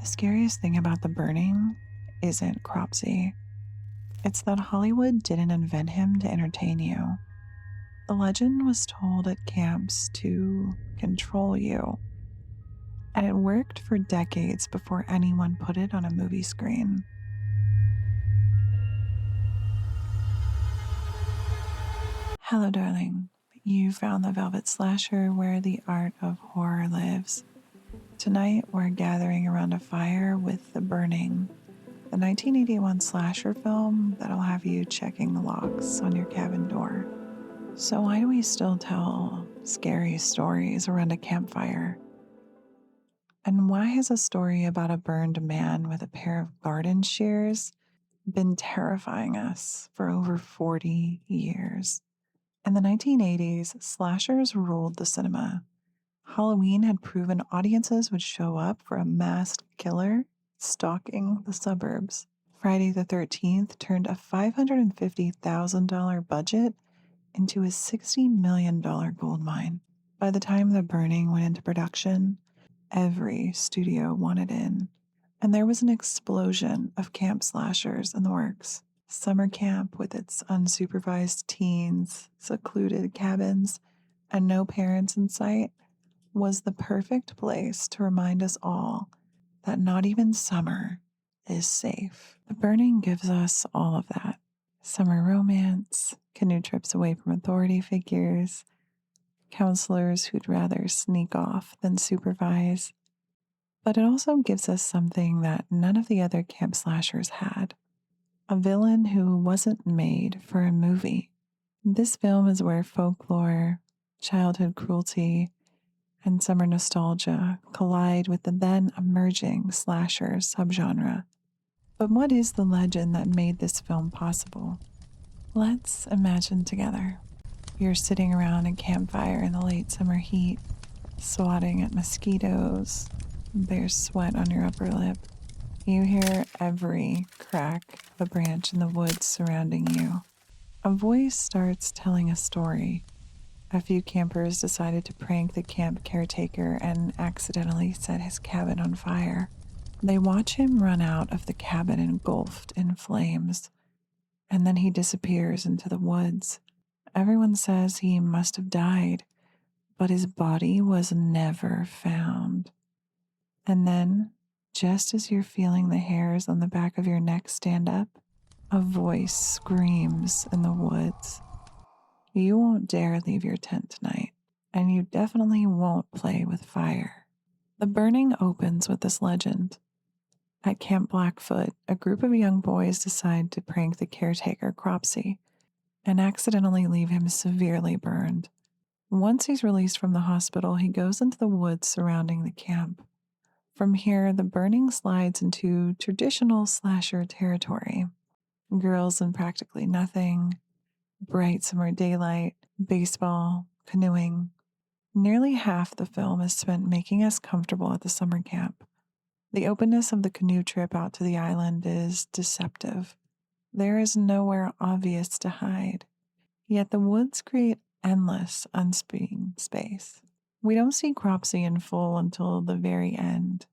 The scariest thing about the burning isn't Cropsey. It's that Hollywood didn't invent him to entertain you. The legend was told at camps to control you, and it worked for decades before anyone put it on a movie screen. Hello, darling. You found the Velvet Slasher where the art of horror lives. Tonight, we're gathering around a fire with The Burning, the 1981 slasher film that'll have you checking the locks on your cabin door. So why do we still tell scary stories around a campfire? And why has a story about a burned man with a pair of garden shears been terrifying us for over 40 years? In the 1980s, slashers ruled the cinema. Halloween had proven audiences would show up for a masked killer stalking the suburbs. Friday the 13th turned a $550,000 budget into a $60 million gold mine. By the time The Burning went into production, every studio wanted in, and there was an explosion of camp slashers in the works. Summer camp with its unsupervised teens, secluded cabins, and no parents in sight was the perfect place to remind us all that not even summer is safe. The Burning gives us all of that. Summer romance, canoe trips away from authority figures, counselors who'd rather sneak off than supervise. But it also gives us something that none of the other camp slashers had: a villain who wasn't made for a movie. This film is where folklore, childhood cruelty, and summer nostalgia collide with the then emerging slasher subgenre. But what is the legend that made this film possible? Let's imagine together. You're sitting around a campfire in the late summer heat, swatting at mosquitoes. There's sweat on your upper lip. You hear every crack of a branch in the woods surrounding you. A voice starts telling a story. A few campers decided to prank the camp caretaker and accidentally set his cabin on fire. They watch him run out of the cabin engulfed in flames, and then he disappears into the woods. Everyone says he must have died, but his body was never found. And then, just as you're feeling the hairs on the back of your neck stand up, a voice screams in the woods. You won't dare leave your tent tonight, and you definitely won't play with fire. The Burning opens with this legend. At Camp Blackfoot, a group of young boys decide to prank the caretaker, Cropsey, and accidentally leave him severely burned. Once he's released from the hospital, he goes into the woods surrounding the camp. From here, The Burning slides into traditional slasher territory. Girls in practically nothing, bright summer daylight, baseball, canoeing. Nearly half the film is spent making us comfortable at the summer camp. The openness of the canoe trip out to the island is deceptive. There is nowhere obvious to hide, yet the woods create endless unseen space. We don't see Cropsey in full until the very end.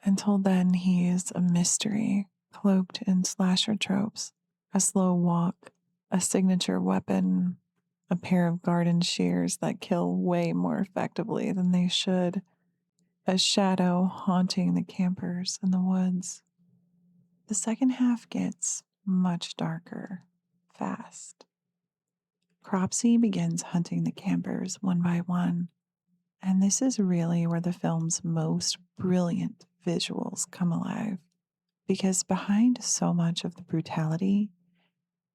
Until then, he is a mystery, cloaked in slasher tropes: a slow walk, a signature weapon, a pair of garden shears that kill way more effectively than they should, a shadow haunting the campers in the woods. The second half gets much darker, fast. Cropsey begins hunting the campers one by one, and this is really where the film's most brilliant visuals come alive, because behind so much of the brutality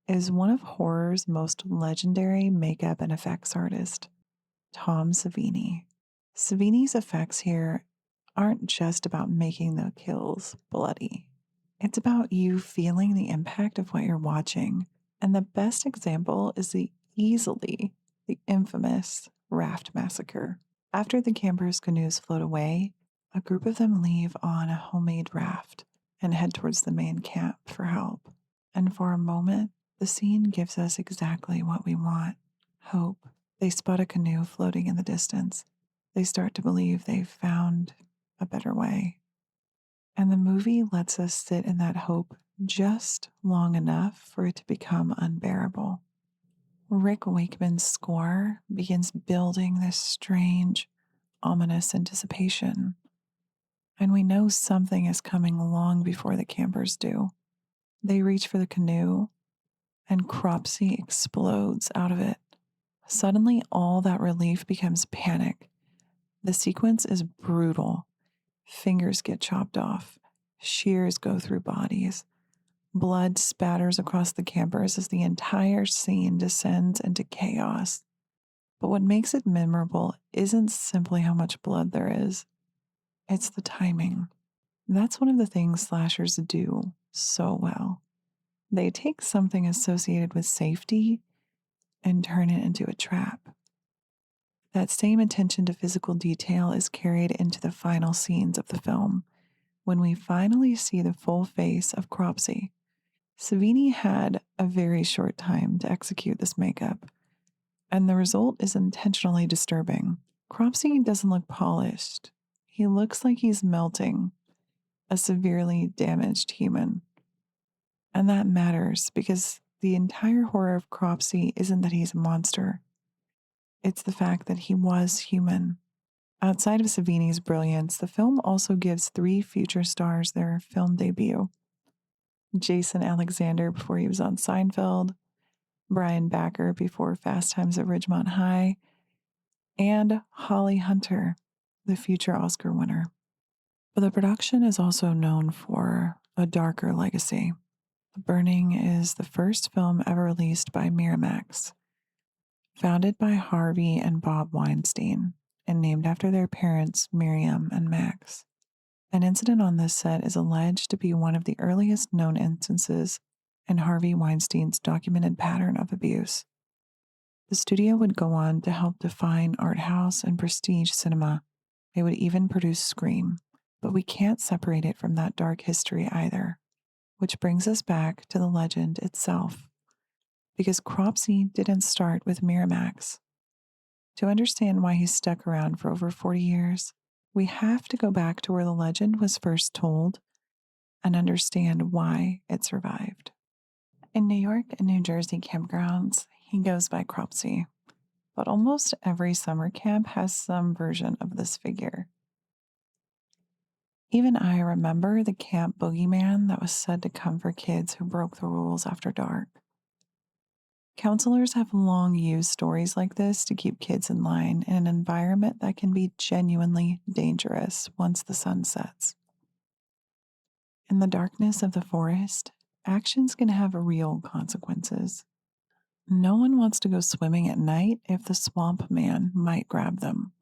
is one of horror's most legendary makeup and effects artists, Tom Savini. Savini's effects here aren't just about making the kills bloody. It's about you feeling the impact of what you're watching. And the best example is the infamous raft massacre. After the campers' canoes float away, a group of them leave on a homemade raft and head towards the main camp for help. And for a moment, the scene gives us exactly what we want: hope. They spot a canoe floating in the distance. They start to believe they've found a better way. And the movie lets us sit in that hope just long enough for it to become unbearable. Rick Wakeman's score begins building this strange, ominous anticipation, and we know something is coming long before the campers do. They reach for the canoe, and Cropsey explodes out of it. Suddenly, all that relief becomes panic. The sequence is brutal. Fingers get chopped off, shears go through bodies, blood spatters across the campers as the entire scene descends into chaos. But what makes it memorable isn't simply how much blood there is, it's the timing. That's one of the things slashers do so well. They take something associated with safety and turn it into a trap. That same attention to physical detail is carried into the final scenes of the film, when we finally see the full face of Cropsey. Savini had a very short time to execute this makeup, and the result is intentionally disturbing. Cropsey doesn't look polished. He looks like he's melting, a severely damaged human. And that matters because the entire horror of Cropsey isn't that he's a monster. It's the fact that he was human. Outside of Savini's brilliance, the film also gives 3 future stars their film debut. Jason Alexander before he was on Seinfeld, Brian Backer before Fast Times at Ridgemont High, and Holly Hunter, the future Oscar winner. But the production is also known for a darker legacy. The Burning is the first film ever released by Miramax, founded by Harvey and Bob Weinstein, and named after their parents, Miriam and Max. An incident on this set is alleged to be one of the earliest known instances in Harvey Weinstein's documented pattern of abuse. The studio would go on to help define art house and prestige cinema. They would even produce Scream, but we can't separate it from that dark history either, which brings us back to the legend itself. Because Cropsey didn't start with Miramax. To understand why he stuck around for over 40 years, we have to go back to where the legend was first told and understand why it survived. In New York and New Jersey campgrounds, he goes by Cropsey, but almost every summer camp has some version of this figure. Even I remember the camp boogeyman that was said to come for kids who broke the rules after dark. Counselors have long used stories like this to keep kids in line in an environment that can be genuinely dangerous once the sun sets. In the darkness of the forest, actions can have real consequences. No one wants to go swimming at night if the swamp man might grab them.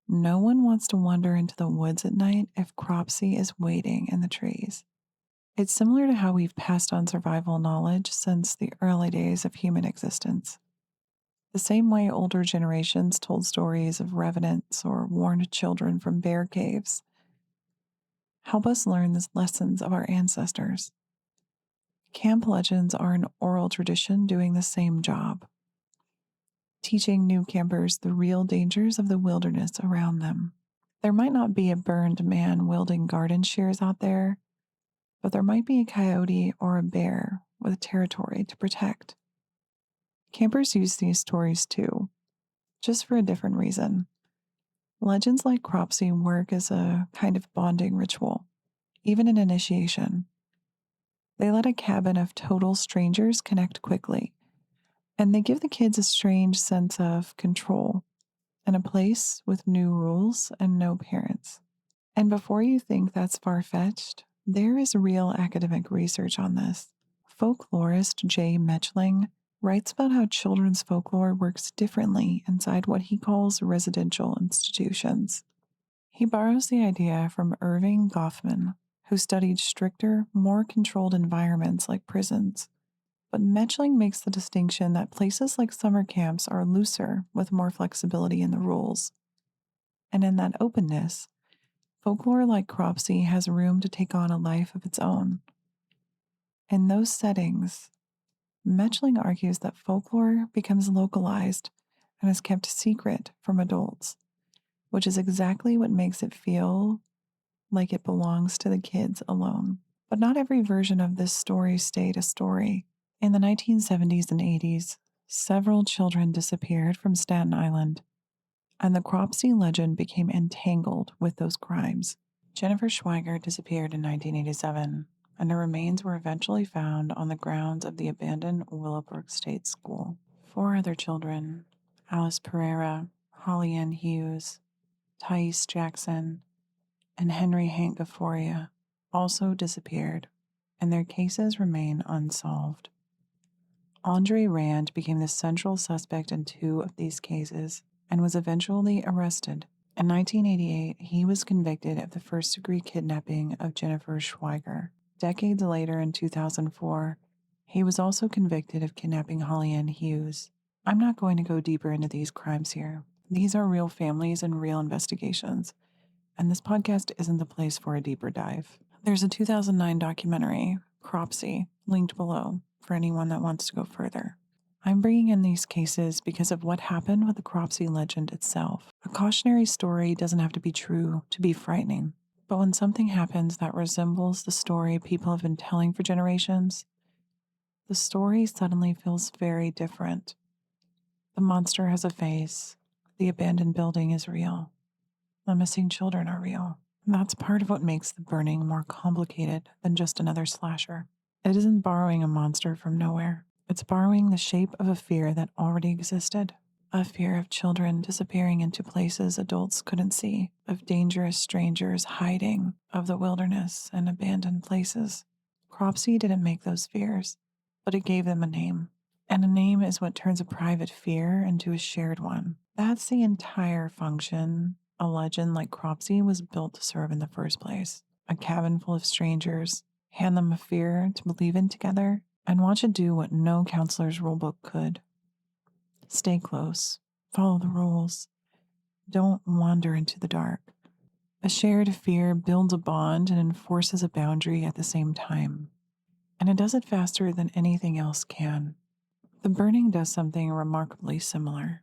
No one wants to wander into the woods at night if Cropsey is waiting in the trees. It's similar to how we've passed on survival knowledge since the early days of human existence. The same way older generations told stories of revenants or warned children from bear caves. Help us learn the lessons of our ancestors. Camp legends are an oral tradition doing the same job, teaching new campers the real dangers of the wilderness around them. There might not be a burned man wielding garden shears out there, but there might be a coyote or a bear with territory to protect. Campers use these stories too, just for a different reason. Legends like Cropsey work as a kind of bonding ritual, even an initiation. They let a cabin of total strangers connect quickly, and they give the kids a strange sense of control in a place with new rules and no parents. And before you think that's far-fetched, there is real academic research on this. Folklorist Jay Metchling writes about how children's folklore works differently inside what he calls residential institutions. He borrows the idea from Irving Goffman, who studied stricter, more controlled environments like prisons. But Metchling makes the distinction that places like summer camps are looser with more flexibility in the rules. And in that openness, folklore like Cropsey has room to take on a life of its own. In those settings, Metchling argues that folklore becomes localized and is kept secret from adults, which is exactly what makes it feel like it belongs to the kids alone. But not every version of this story stayed a story. In the 1970s and 80s, several children disappeared from Staten Island, and the Cropsey legend became entangled with those crimes. Jennifer Schweiger disappeared in 1987, and her remains were eventually found on the grounds of the abandoned Willowbrook State School. 4 other children, Alice Pereira, Holly Ann Hughes, Thais Jackson, and Henry Hank Gaforia, also disappeared, and their cases remain unsolved. Andre Rand became the central suspect in 2 of these cases and was eventually arrested. In 1988, he was convicted of the first-degree kidnapping of Jennifer Schweiger. Decades later, in 2004, he was also convicted of kidnapping Holly Ann Hughes. I'm not going to go deeper into these crimes here. These are real families and real investigations, and this podcast isn't the place for a deeper dive. There's a 2009 documentary, Cropsey, linked below for anyone that wants to go further. I'm bringing in these cases because of what happened with the Cropsey legend itself. A cautionary story doesn't have to be true to be frightening, but when something happens that resembles the story people have been telling for generations, the story suddenly feels very different. The monster has a face, the abandoned building is real, the missing children are real. And that's part of what makes The Burning more complicated than just another slasher. It isn't borrowing a monster from nowhere. It's borrowing the shape of a fear that already existed. A fear of children disappearing into places adults couldn't see, of dangerous strangers hiding, of the wilderness and abandoned places. Cropsey didn't make those fears, but it gave them a name. And a name is what turns a private fear into a shared one. That's the entire function a legend like Cropsey was built to serve in the first place. A cabin full of strangers, hand them a fear to believe in together, and watch it do what no counselor's rulebook could. Stay close, follow the rules, don't wander into the dark. A shared fear builds a bond and enforces a boundary at the same time, and it does it faster than anything else can. The Burning does something remarkably similar.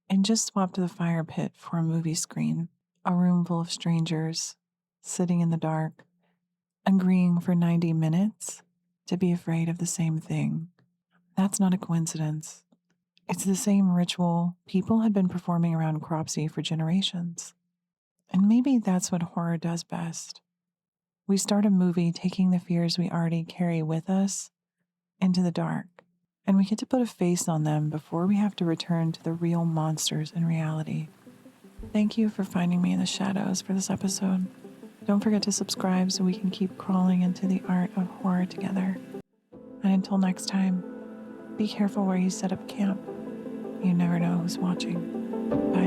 It just swapped the fire pit for a movie screen, a room full of strangers, sitting in the dark, agreeing for 90 minutes to be afraid of the same thing. That's not a coincidence. It's the same ritual people had been performing around Cropsey for generations. And maybe that's what horror does best. We start a movie taking the fears we already carry with us into the dark, and we get to put a face on them before we have to return to the real monsters in reality. Thank you for finding me in the shadows for this episode. Don't forget to subscribe so we can keep crawling into the art of horror together. And until next time, be careful where you set up camp. You never know who's watching. Bye.